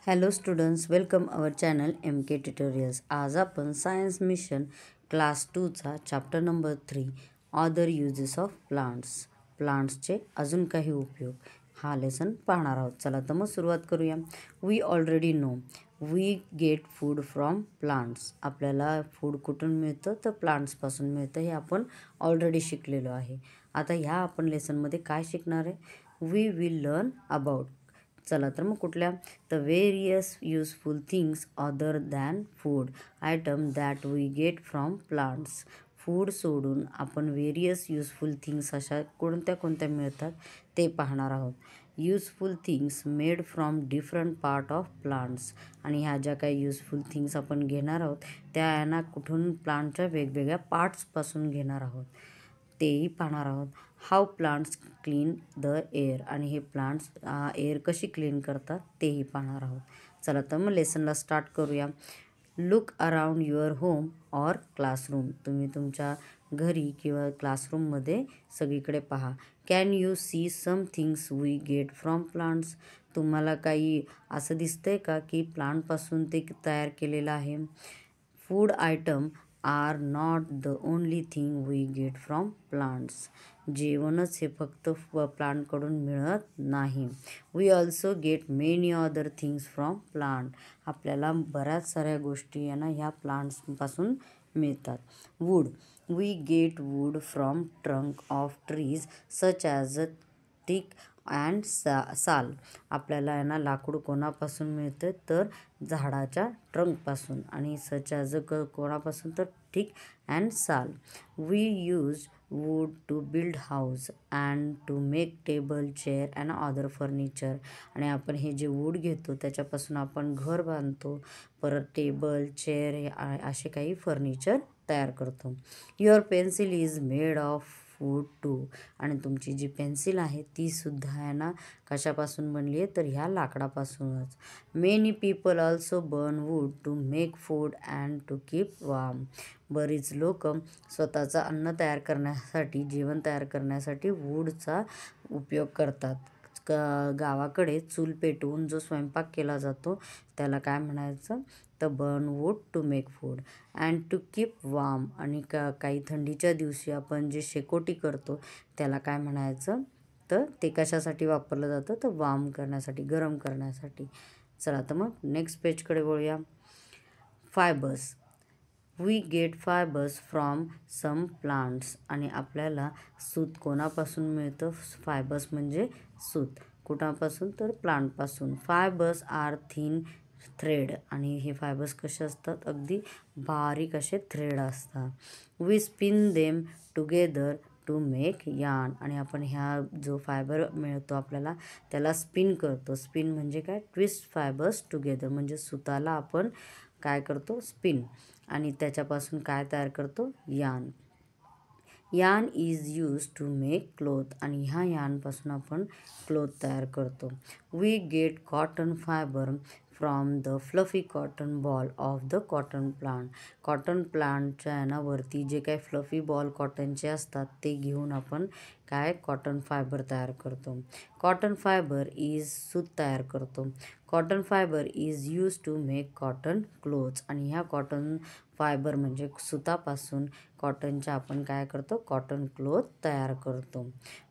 Hello students, welcome our channel M K tutorials. आज आपण science mission class 2चा chapter number 3 other uses of प्लांट्सचे अजून काही उपयोग हा लेसन पाहणार आहोत. चला तर मग सुरुवात करूया. We already know we get food from plants. आपल्याला फूड कुठून मिळतं तर प्लांट्सपासून मिळतं, हे आपण ऑलरेडी शिकलेलो आहे. आता ह्या आपण लेसनमध्ये काय शिकणार आहे? We will learn about. चला तर मग कुठल्या? The various useful things other than food item that we get from plants. Food सोडून आपण व्हेरियस युजफुल थिंग्स अशा कोणत्या कोणत्या मिळतात ते पाहणार आहोत. Useful things made from different part of plants. आणि ह्या ज्या काही युजफुल थिंग्स आपण घेणार आहोत त्या यांना कुठून? प्लांटच्या वेगवेगळ्या पार्ट्सपासून घेणार आहोत, तेही पाहणार आहोत. How plants clean the air. आणि हे प्लांट्स एअर कशी क्लीन करतात तेही पाहणार आहोत. चला तर मग लेसनला स्टार्ट करूया. Look around your home or classroom. तुम्ही तुमच्या घरी किंवा क्लासरूममध्ये सगळीकडे पहा. Can you see some things we get from plants. तुम्हाला काही असं दिसतंय का की प्लांटपासून ते तयार केलेलं आहे? Food item are not the only thing we get from plants. जेवणच हे फक्त प्लांटकडून मिळत नाही. We also get many other things from plant. आपल्याला बऱ्याच साऱ्या गोष्टी यांना ह्या प्लांट्सपासून मिळतात. Wood. We get wood from trunk of trees such as teak and sal. आपल्याला यांना लाकूड कोणापासून मिळतं तर झाडाच्या ट्रंकपासून, आणि सच ॲज कोणापासून तर teak and sal. We use wood to build house and to make table chair and other furniture. आणि आपण हे जे वूड घेतो त्याच्यापासून आपण घर बांधतो, परत टेबल चेअर हे असे काही फर्निचर तयार करतो. Your pencil is made of wood too. आणि तुमची जी पेन्सिल आहे ती सुद्धा आहे ना कशापासून बनली आहे तर ह्या लाकडापासूनच. Many people also burn wood to make food and to keep warm. बरीच लोक स्वतःचं अन्न तयार करण्यासाठी, जेवण तयार करण्यासाठी वूडचा उपयोग करतात. गावाकडे चूल पेटवून जो स्वयंपाक केला जातो त्याला काय म्हणायचं तर burn wood to make food and to keep warm. आणि काही थंडीच्या दिवशी आपण जे शेकोटी करतो त्याला काय म्हणायचं तर ते कशासाठी वापरलं जातं तर वार्म करण्यासाठी, गरम करण्यासाठी. चला तर मग नेक्स्ट पेजकडे वळूया. Fibres. We get fibres from some plants. आणि आपल्याला सूत कोणापासून मिळतं? फायबर्स म्हणजे सूत. कुणापासून तर प्लांटपासून. Fibres are thin thread. आणि हे फायबर्स कसे असतात? अगदी बारीक असे थ्रेड असतात. We spin them together to make yarn. आणि आपण ह्या जो फायबर मिळतो आपल्याला त्याला स्पिन करतो. स्पिन म्हणजे काय? Twist fibres together. म्हणजे सुताला आपण काय करतो? स्पिन. आणि त्याच्यापासून काय तयार करतो? Yarn. Yarn is use to make cloth. आणि ह्या यार्नपासून आपण क्लोथ तयार करतो. We get cotton fibre from the fluffy cotton ball of the cotton plant. Cotton प्लांटच्या यानावरती जे काही फ्लफी बॉल कॉटनचे असतात ते घेऊन आपण काय कॉटन फायबर तयार करतो. कॉटन फायबर इज सूत तयार करतो. Cotton fibre is use to make cotton clothes. आणि ह्या कॉटन फायबर म्हणजे सुतापासून कॉटनच्या आपण काय करतो? कॉटन क्लोथ तयार करतो.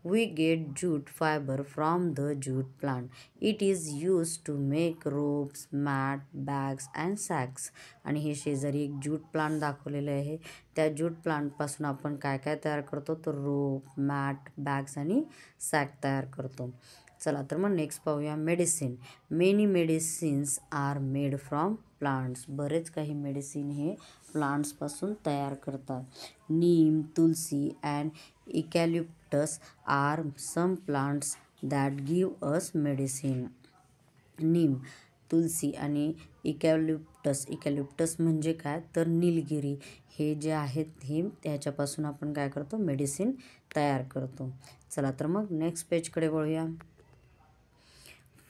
We get jute fibre from the jute plant. It is use to make ropes, mat, bags and sacks. आणि हे शेजारी एक ज्यूट प्लांट दाखवलेलं आहे. त्या ज्यूट प्लांटपासून आपण काय काय तयार करतो तर रोप, मॅट, बॅग्स आणि सॅक तयार करतो. चला तर मग नेक्स्ट पाहूया. Medicine. Many medicines are made from plants. बरेच काही मेडिसिन हे प्लांट्सपासून तयार करतात. Neem, tulsi and eucalyptus are some plants that give us medicine. Neem, tulsi आणि इकॅलिप्टस म्हणजे काय तर निलगिरी. हे जे आहेत हे त्याच्यापासून आपण काय करतो? मेडिसिन तयार करतो. चला तर मग नेक्स्ट पेजकडे वळूया.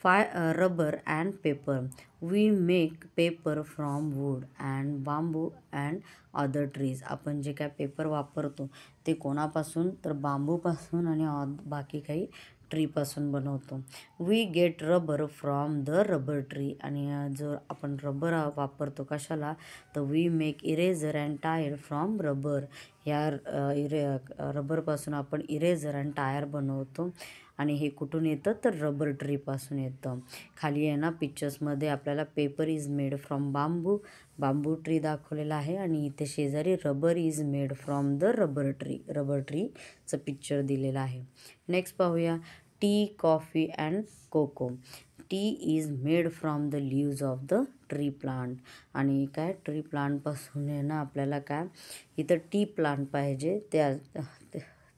Rubber and paper. We make paper from wood and bamboo and other trees. आपण जे काय पेपर वापरतो ते कोणापासून तर बांबूपासून आणि बाकी काही ट्रीपासून बनवतो. We get rubber from the rubber tree. आणि जर आपण रबर वापरतो कशाला तर we make eraser and tyre from rubber. या रबरपासून आपण इरेझर आणि टायर बनवतो. आणि हे कुठून येतं तर रबर ट्रीपासून येतं. खाली आहे ना पिक्चर्समध्ये आपल्याला paper is made from bamboo tree दाखवलेला आहे आणि इथे शेजारी rubber is made from the rubber ट्रीचं पिक्चर दिलेलं आहे. नेक्स्ट पाहूया tea, coffee and cocoa. Tea is made from the leaves of the tree plant. आणि काय ट्री प्लांटपासून आहे ना आपल्याला काय इथं टी प्लांट पाहिजे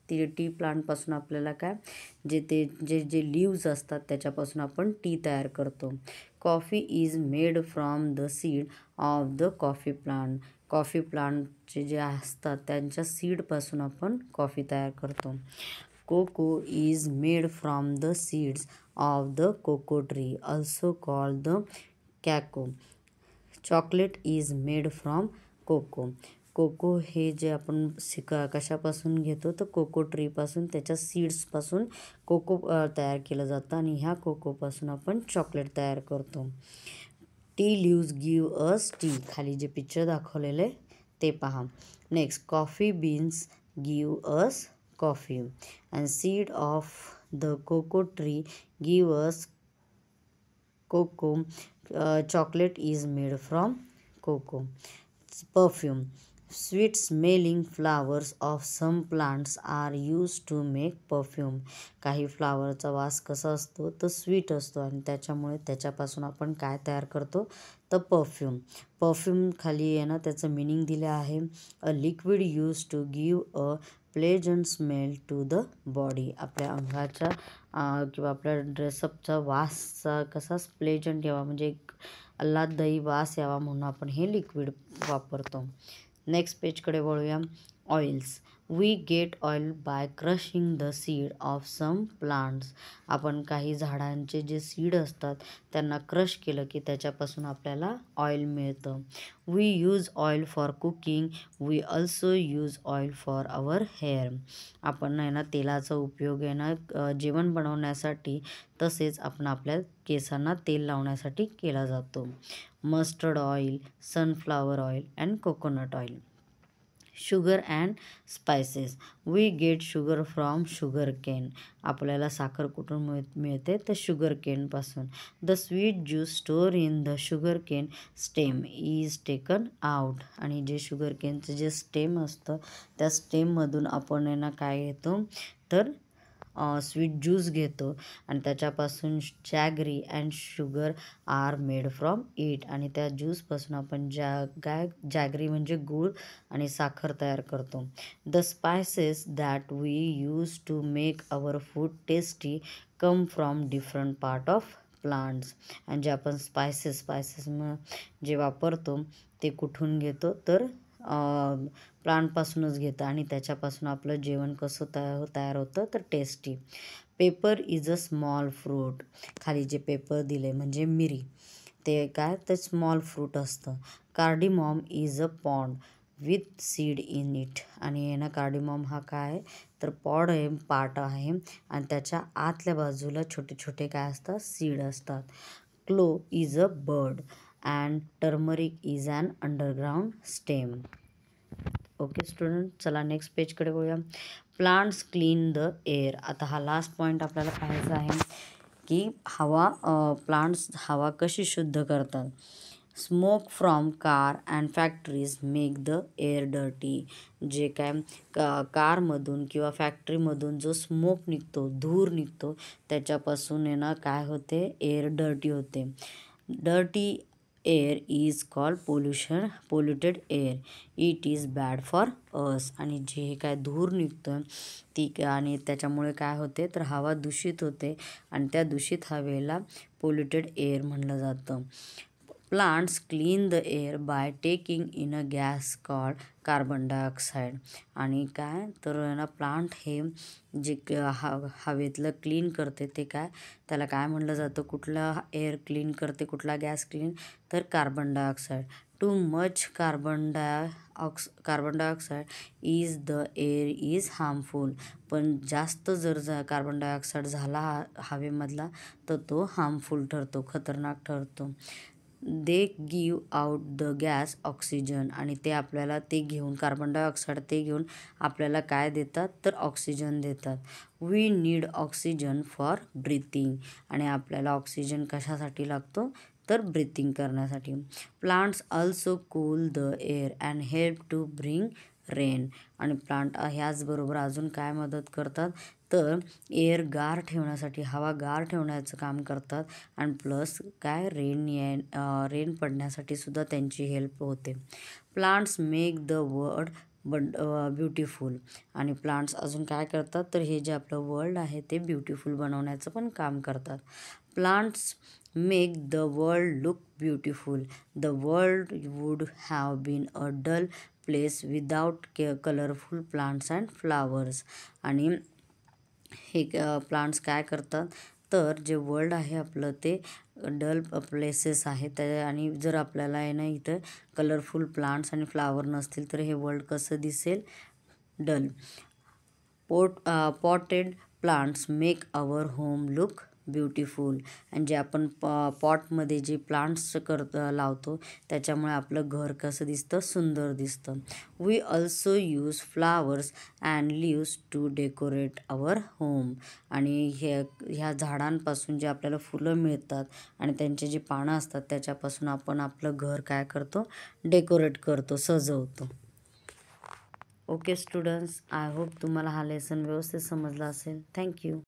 ती टी प्लांटपासून आपल्याला काय जे लीव्ज असतात त्याच्यापासून आपण टी तयार करतो. Coffee is made from the seed of the coffee plant. Coffee प्लांटचे जे असतात त्यांच्या सीडपासून आपण कॉफी तयार करतो. Cocoa is made from the seeds of the cocoa tree also called the cacao. Chocolate is made from cocoa. Cocoa हे जे आपण कशापासून घेतो तर कोको ट्रीपासून त्याच्या सीड्सपासून कोको तयार केलं जातं आणि ह्या कोकोपासून आपण चॉकलेट तयार करतो. Tea leaves give us tea. खाली जे पिक्चर दाखवलेलं आहे ते पहा. Next coffee beans give us coffee and seed of the cocoa tree give us cocoa. Chocolate is made from cocoa. Perfume. Sweet smelling flowers of some plants are used to make perfume. काही फ्लावरचा वास कसा असतो तर sweet असतो आणि त्याच्यामुळे त्याच्यापासून आपण काय तयार करतो तर परफ्यूम खाली आहे ना त्याचं मिनिंग दिलं आहे. A liquid use to give a pleasant smell to the body. आपल्या अंगाच्या किंवा आपल्या ड्रेसअपचा वासचा कसा प्लेजंट यावा म्हणजे एक आल्हाददायी वास यावा म्हणून आपण हे लिक्विड वापरतो. नेक्स्ट पेजकडे वळूया. Oils. We get oil by crushing the seed of some plants. आपण काही झाडांचे जे सीड असतात त्यांना क्रश केलं की त्याच्यापासून आपल्याला ऑइल मिळतं. We use oil for cooking. We also use oil for our hair. आपण आहे ना तेलाचा उपयोग आहे ना जेवण बनवण्यासाठी तसेच आपण आपल्या केसांना तेल लावण्यासाठी केला जातो. Mustard oil, sunflower oil and coconut oil. Sugar and spices. We get sugar from sugar cane. आपल्याला साखर कुठून मिळते तर शुगर केनपासून. The sweet juice store in the sugar cane stem is taken out. आणि जे शुगर केनचं जे स्टेम असतं त्या स्टेममधून आपण आहे ना काय घेतो तर स्वीट ज्यूस घेतो आणि त्याच्यापासून jaggery and sugar are made from it. आणि त्या ज्यूसपासून आपण जॅगरी म्हणजे गूळ आणि साखर तयार करतो. The spices that we use to make our food tasty come from different part of plants. आणि जे आपण स्पायसेस जे वापरतो ते कुठून घेतो तर प्लांटपासूनच घेतं आणि त्याच्यापासून आपलं जेवण कसं तयार होतं तर tasty. Paper is a small fruit. खाली जे पेपर दिले म्हणजे मिरी ते काय तर स्मॉल फ्रूट असतं. Cardamom is a pod with seed in it. आणि ना कार्डिमॉम हा काय तर पॉड आहे पार्ट आहे आणि त्याच्या आतल्या बाजूला छोटे छोटे काय असतात सीड असतात. Clove is a bud and turmeric is an underground stem. Okay student, चला नेक्स्ट पेजकडे वळूया. Plants clean the air. आता हा लास्ट पॉईंट आपल्याला पाहायचा आहे की प्लांट्स हवा कशी शुद्ध करतात. Smoke from car and factories make the air dirty. जे काय कारमधून किंवा फॅक्टरीमधून जो स्मोक निघतो धूर निघतो त्याच्यापासून आहे ना काय होते एअर डर्टी होते. Dirty air is called polluted air. It is bad for us. आणि जे काय धूर निघतं ती आणि त्याच्यामुळे काय होते तर हवा दूषित होते आणि त्या दूषित हवेला पोल्युटेड एअर म्हणलं जातं. Plants clean the air by taking in a gas called carbon dioxide. आणि काय तर ना प्लांट हे जे हवेतलं क्लीन करते ते काय त्याला काय म्हणलं जातं कुठला एअर क्लीन करते कुठला गॅस क्लीन तर carbon dioxide. Too much carbon carbon dioxide is the air is harmful. पण जास्त जर कार्बन डायऑक्साईड झाला हवेमधला तर तो हार्मफुल ठरतो, खतरनाक ठरतो. They give out the gas oxygen. आणि ते आपल्याला कार्बन डायऑक्साईड घेऊन आपल्याला काय देतात तर ऑक्सिजन देतात. We need oxygen for breathing. आणि आपल्याला ऑक्सिजन कशासाठी लागतो तर ब्रीथिंग करण्यासाठी. Plants also cool the air and help to bring rain. आणि प्लांट ह्याचबरोबर अजून काय मदत करतात तर एअर गार ठेवण्यासाठी, हवा गार ठेवण्याचं काम करतात. आणि प्लस काय रेन पडण्यासाठी सुद्धा त्यांची हेल्प होते. Plants make the world beautiful. आणि प्लांट्स अजून काय करतात तर हे जे आपलं वर्ल्ड आहे ते ब्युटिफुल बनवण्याचं पण काम करतात. Plants make the world look beautiful. The world would have been a dull place without colourful plants and flowers. आणि हे प्लांट्स काय करतात तर जे वर्ल्ड आहे आपलं ते डल प्लेसेस आहेत. आणि जर आपल्याला आहे ना इथं कलरफुल प्लांट्स आणि फ्लावर नसतील तर हे वर्ल्ड कसं दिसेल, डल. पॉटेड प्लांट्स मेक आवर होम लुक ब्युटिफुल. आणि जे आपण पॉटमध्ये जे प्लांट्स लावतो त्याच्यामुळे आपलं घर कसं दिसतं, सुंदर दिसतं. We also use flowers and leaves to decorate our home. आणि ह्या झाडांपासून जे आपल्याला फुलं मिळतात आणि त्यांचे जे पानं असतात त्याच्यापासून आपण आपलं घर काय करतो, डेकोरेट करतो, सजवतो. ओके स्टुडंट्स, आय होप तुम्हाला हा लेसन व्यवस्थित समजला असेल. थँक्यू.